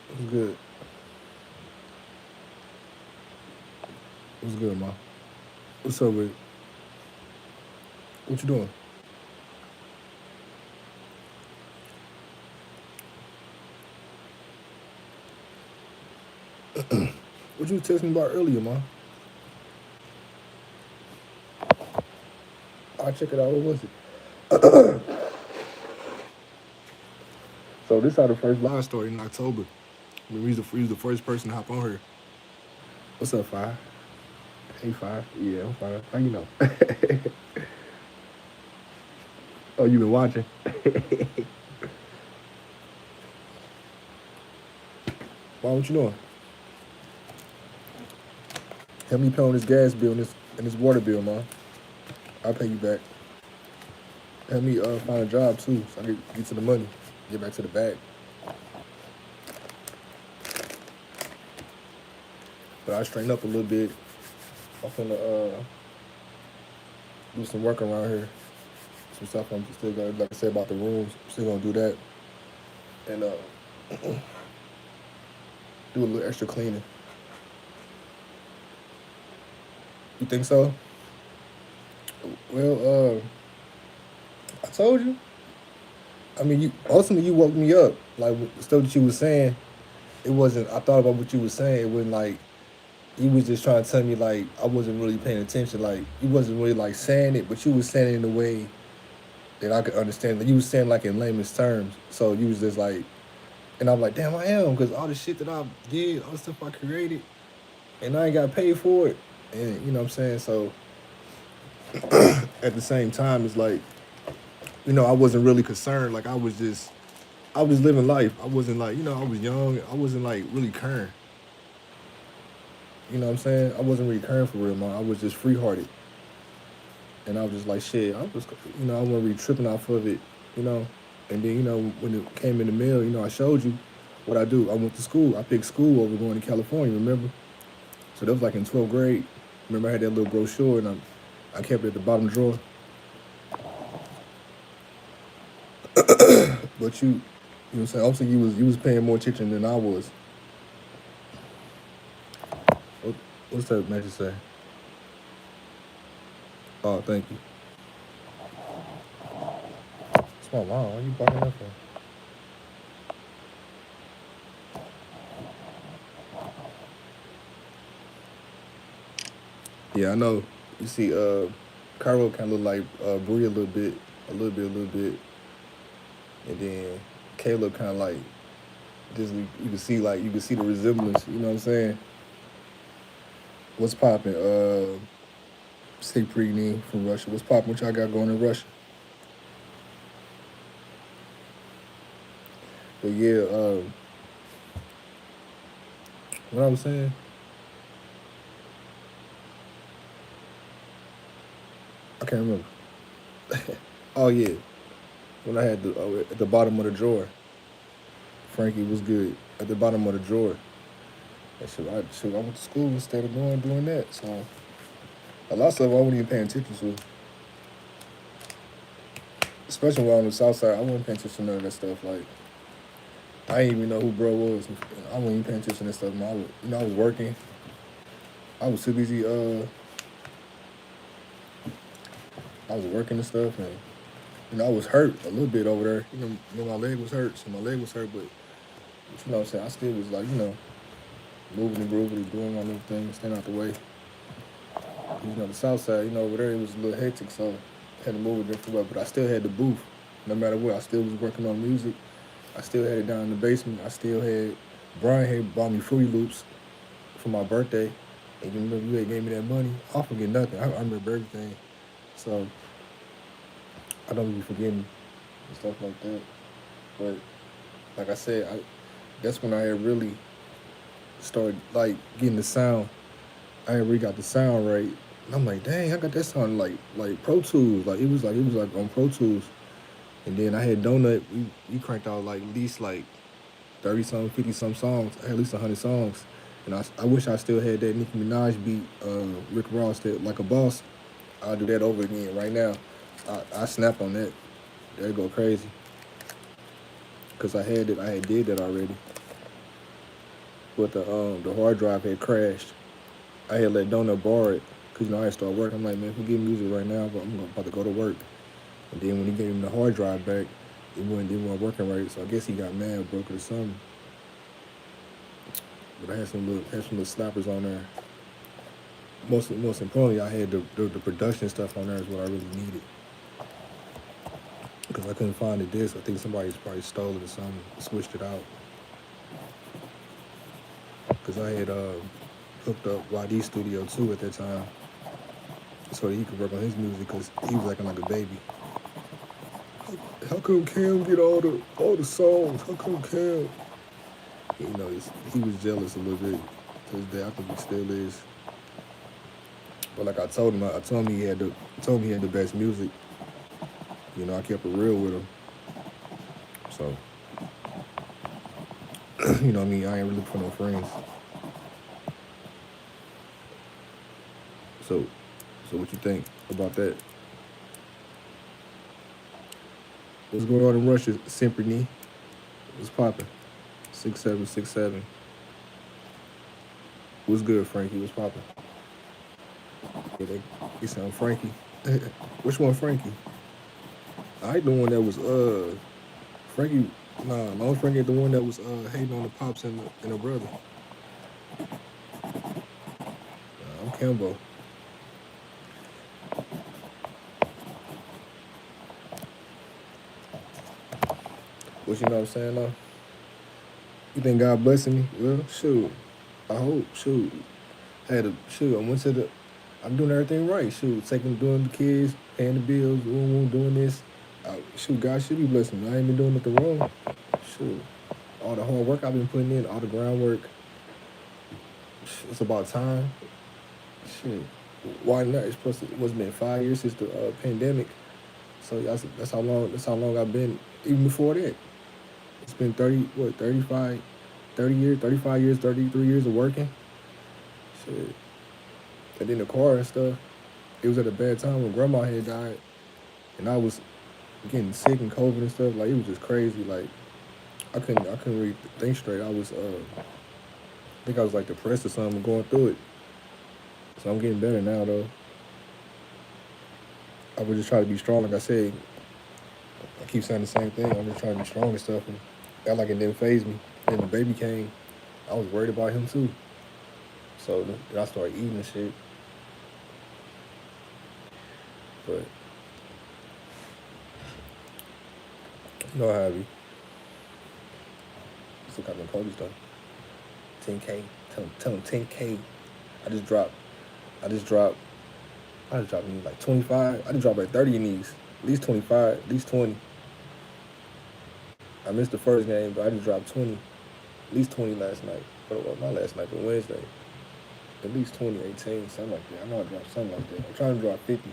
What's good? What's good, ma? What's up with? What you doing? What you was texting me about earlier, ma? I'll check it out. What was it? So this how the first live started in October. I mean, we was the first person to hop on here. What's up, Five? Hey, Five. Yeah, I'm fine. How you know? Oh, you been watching? Why? What you doing? Help me pay on this gas bill and this water bill, ma. I'll pay you back. Help me find a job too, so I can get to the money, get back to the bag. But I straighten up a little bit. I'm finna do some work around here. Some stuff I'm still gonna, like I said about the rooms. I'm still gonna do that and do a little extra cleaning. You think so? Well, I told you. I mean, you ultimately you woke me up. Like the stuff that you was saying, it wasn't. I thought about what you was saying. It wasn't like you was just trying to tell me like I wasn't really paying attention. Like you wasn't really like saying it, but you was saying it in a way that I could understand. Like, you was saying like in layman's terms. So you was just like, and I'm like, damn, I am, because all the shit that I did, all the stuff I created, and I ain't got paid for it. And you know what I'm saying? So at the same time, it's like, I wasn't really concerned. Like I was living life. I wasn't like, I was young. I wasn't like really caring. You know what I'm saying? I wasn't really caring for real, man. I was just free hearted. And I was just like, shit, I wasn't really tripping off of it, you know. And then, when it came in the mail, I showed you what I do. I went to school. I picked school over going to California, remember? So that was like in 12th grade. Remember I had that little brochure and I kept it at the bottom drawer. But you know what I'm saying? Obviously you was paying more attention than I was. What, what's that message say? Oh, thank you. It's my mom. Why you barking up for? Yeah, I know. You see, Cairo kind of look like Bree a little bit, a little bit, a little bit, and then Caleb kind of like just you can see the resemblance. You know what I'm saying? What's popping? Say Pregney from Russia. What's popping? What y'all got going in Russia? But yeah, what I was saying. I can't remember. Oh yeah, when I had at the bottom of the drawer, Frankie was good at the bottom of the drawer. And I went to school instead of going doing that. So a lot of stuff I wasn't even paying attention to. Especially while on the south side, I wasn't paying attention to none of that stuff. Like I didn't even know who bro was. I wasn't even paying attention to that stuff. I was working. I was too busy. I was working and stuff, and I was hurt a little bit over there. My leg was hurt, so my leg was hurt, but you know what I'm saying. I still was like, moving and grooving, doing my little thing, staying out the way. The south side, over there it was a little hectic, so I had to move a different way. But I still had the booth, no matter what. I still was working on music. I still had it down in the basement. I still had Brian had bought me Fruity Loops for my birthday, and you remember you had gave me that money. I'll forget nothing. I remember everything, so I don't be forgetting and stuff like that. But like I said, that's when I had really started like getting the sound. I had really got the sound right. And I'm like, dang, I got that sound like Pro Tools. Like it was like on Pro Tools. And then I had Donut. We cranked out like at least like 30 some, 50 some songs. I had at least 100 songs. And I wish I still had that Nicki Minaj beat, Rick Ross, that Like a Boss. I'll do that over again right now. I snap on that. That'd go crazy. Cause I had did that already. but the hard drive had crashed. I had let Donut borrow it because I had started work. I'm like, man, if we get music right now, but I'm about to go to work. And then when he gave him the hard drive back, it wasn't working right. So I guess he got mad, broke it or something. But I had some little slappers on there. Most importantly, I had the production stuff on there is what I really needed because I couldn't find the disc. I think somebody's probably stole it or something, switched it out. Because I had hooked up YD Studio 2 at that time so that he could work on his music because he was acting like a baby. How come Cam get all the songs? How come Cam? You know, he was jealous a little bit to this day. I think he still is. But like I told him he had the best music. You know, I kept it real with him. So, you know what I mean? I ain't really put no friends. So what you think about that? What's going on in Russia? Symphony. What's popping? 6767. What's good, Frankie? What's popping? Yeah, they sound Frankie. Which one, Frankie? I ain't the one that was Frankie. Nah, no, Frankie the one that was hating on the pops and the brother. I'm CamBo. What you know what I'm saying though? You think God blessing me? Well, shoot. I hope. Shoot. I'm doing everything right. Shoot, doing the kids, paying the bills, doing this. Shoot, God should be blessing me. I ain't been doing nothing wrong. Shoot. All the hard work I've been putting in, all the groundwork. It's about time. Shit. Why not? It wasn't been 5 years since the pandemic. So that's how long I've been. Even before that, it's been 35 years, 33 years of working. Shit. And then the car and stuff. It was at a bad time when Grandma had died, and I was getting sick and COVID and stuff. Like it was just crazy. Like I couldn't really think straight. I think I was like depressed or something, going through it. So I'm getting better now though. I would just try to be strong. Like I said, I keep saying the same thing. I'm just trying to be strong and stuff. And got like it didn't phase me. Then the baby came. I was worried about him too. So then I started eating and shit. But you know how I be. Still got my Kobe's though. 10K. Tell him 10K. I just dropped me like 25. I just dropped like 30 in these. At least 25, at least 20. I missed the first game, but I just dropped 20. At least 20 last night. Well, not last night, but Wednesday. At least 20, 18, something like that. I know I dropped something like that. I'm trying to drop 50.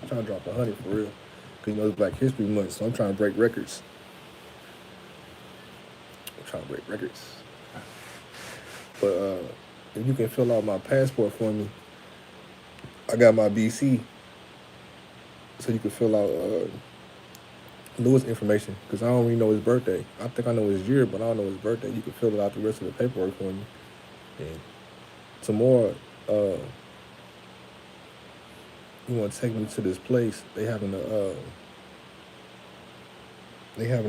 I'm trying to drop 100 for real. Because you know it's Black History Month, so I'm trying to break records. But if you can fill out my passport for me, I got my BC, so you can fill out Lewis information, because I don't really know his birthday. I think I know his year, but I don't know his birthday. You can fill it out the rest of the paperwork for me. And tomorrow, you want to take me to this place? They having a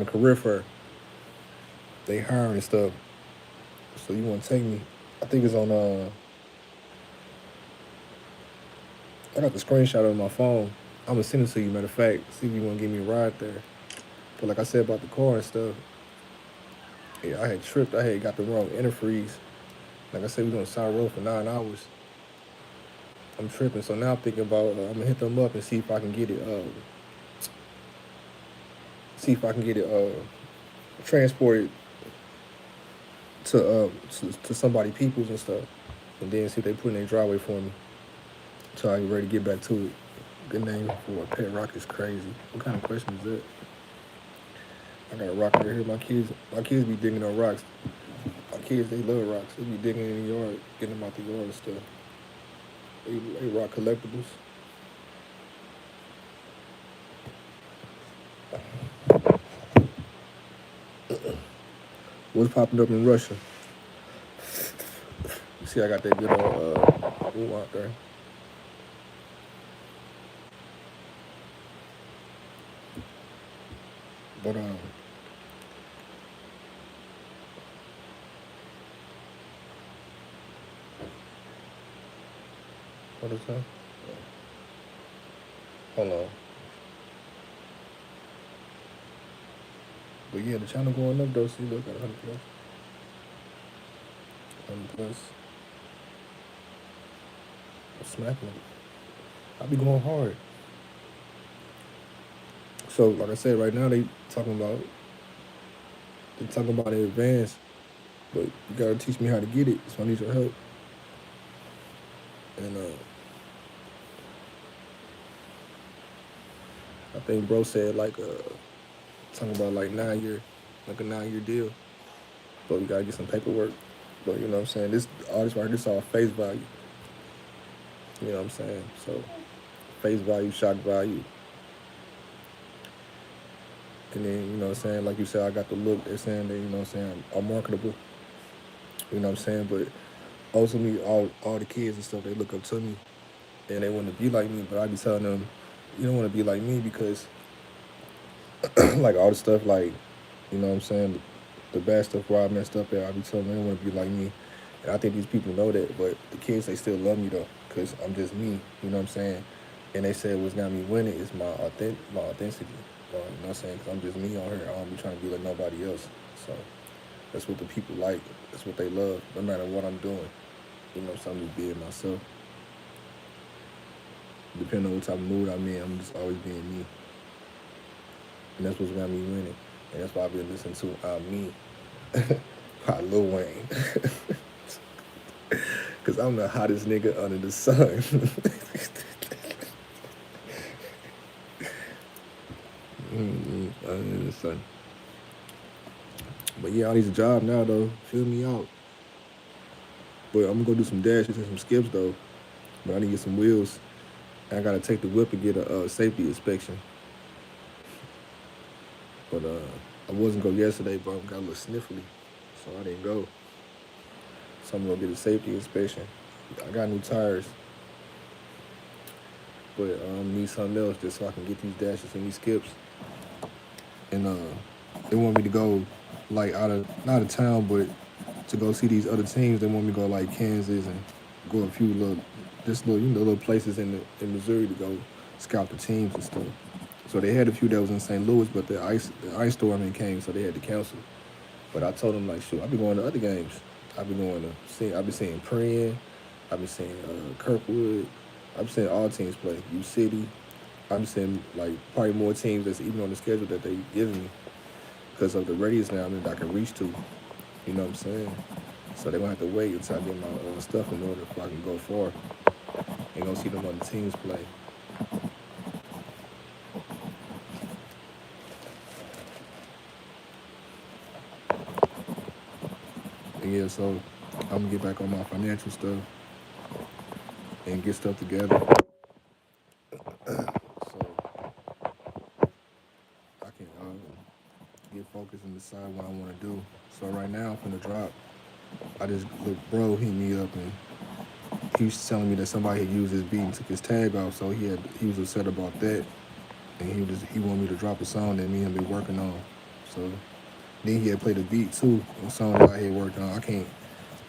career fair. They hiring and stuff. So you want to take me? I think it's on. I got the screenshot on my phone. I'm gonna send it to you. Matter of fact, see if you want to give me a ride there. But like I said about the car and stuff, yeah, I had tripped. I had got the wrong antifreeze. Like I said, we was on the side road for 9 hours. I'm tripping. So now I'm thinking about I'm gonna hit them up and see if I can get it. Transported to somebody people's and stuff, and then see if they put in their driveway for me, so I can ready to get back to it. Good name for a pet rock is crazy. What kind of question is that? I got a rock right here. My kids be digging on rocks. My kids, they love rocks. They be digging in the yard, getting them out the yard and stuff. They rock collectibles. What's popping up in Russia? See, I got that good old wool out there. But what is that? Hold on. But yeah, the channel going up though. See, look at 100 plus, 100 plus. I'm smacking it. I be going hard. So like I said, right now they talking about it advanced, but you gotta teach me how to get it. So I need your help. And I think bro said like talking about like 9 year, like a 9 year deal. But we gotta get some paperwork. But you know what I'm saying? This all this right here, this all face value. You know what I'm saying? So face value, shock value. And then, you know what I'm saying, like you said, I got the look, they're saying that, you know what I'm saying, I'm marketable. You know what I'm saying? But ultimately all the kids and stuff, they look up to me and they want to be like me, but I be telling them, you don't want to be like me because like all the stuff like, you know what I'm saying, the bad stuff where I messed up at, I be telling them they don't want to be like me. And I think these people know that, but the kids, they still love me though, because I'm just me, you know what I'm saying? And they said what's got me winning is my authenticity. You know what I'm saying? Because I'm just me on here. I don't be trying to be like nobody else. So that's what the people like. That's what they love, no matter what I'm doing. You know, so I'm just being myself. Depending on what type of mood I'm in, I'm just always being me. And that's what's got me winning. And that's why I've been listening to I'm Me by Lil Wayne. Because I'm the hottest nigga under the sun. Under the sun. But yeah, I need a job now though. Fill me out. But I'm gonna go do some dashes and some skips though. But I need to get some wheels. And I gotta take the whip and get a safety inspection. But I wasn't go yesterday, but I got a little sniffly, so I didn't go. So I'm gonna get a safety inspection. I got new tires, but need something else just so I can get these dashes and these skips. And they want me to go like not out of town, but to go see these other teams. They want me to go like Kansas and go a few little places in Missouri to go scout the teams and stuff. So they had a few that was in St. Louis, but the ice storm came, so they had to cancel. But I told them like, shoot, I've been going to other games. I've been going to see. I've been seeing Prin. I've been seeing Kirkwood. I've been seeing all teams play. U City. I've been seeing like probably more teams that's even on the schedule that they giving me because of the radius now that I can reach to. You know what I'm saying? So they're gonna have to wait until I get my stuff in order before I can go far and go see them other teams play. And yeah, so I'm gonna get back on my financial stuff and get stuff together so I can get focused and decide what I want to do. So right now I'm finna drop. I just look, bro hit me up and he was telling me that somebody had used his beat and took his tag off, so he was upset about that, and he wanted me to drop a song that me and him been working on. So then he had played a beat too, a song that I had worked on.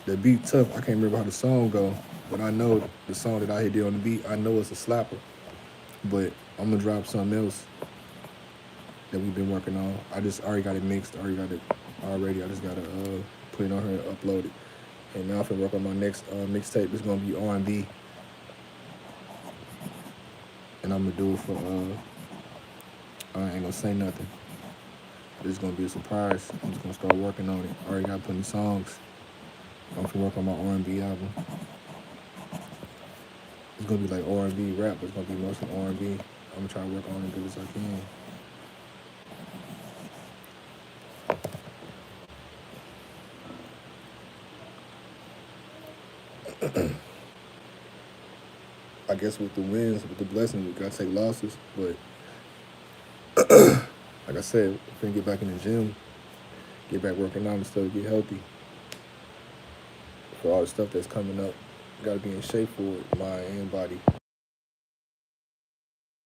The beat tough. I can't remember how the song go, but I know the song that I had did on the beat. I know it's a slapper, but I'm gonna drop something else that we've been working on. I just already got it mixed. I just gotta put it on here and upload it. And now I'm gonna work on my next mixtape. It's gonna be R&B, and I'm gonna do it for I ain't gonna say nothing. It's gonna be a surprise. I'm just gonna start working on it. I already got plenty songs. I'm gonna work on my R&B album. It's gonna be like R&B rap, but it's gonna be mostly R&B. I'm gonna try to work on it as good as I can. I guess with the wins, with the blessings, we gotta take losses. But like I said, if we can get back in the gym, get back working out and stuff, get healthy. for all the stuff that's coming up. Got to be in shape for it, mind and body.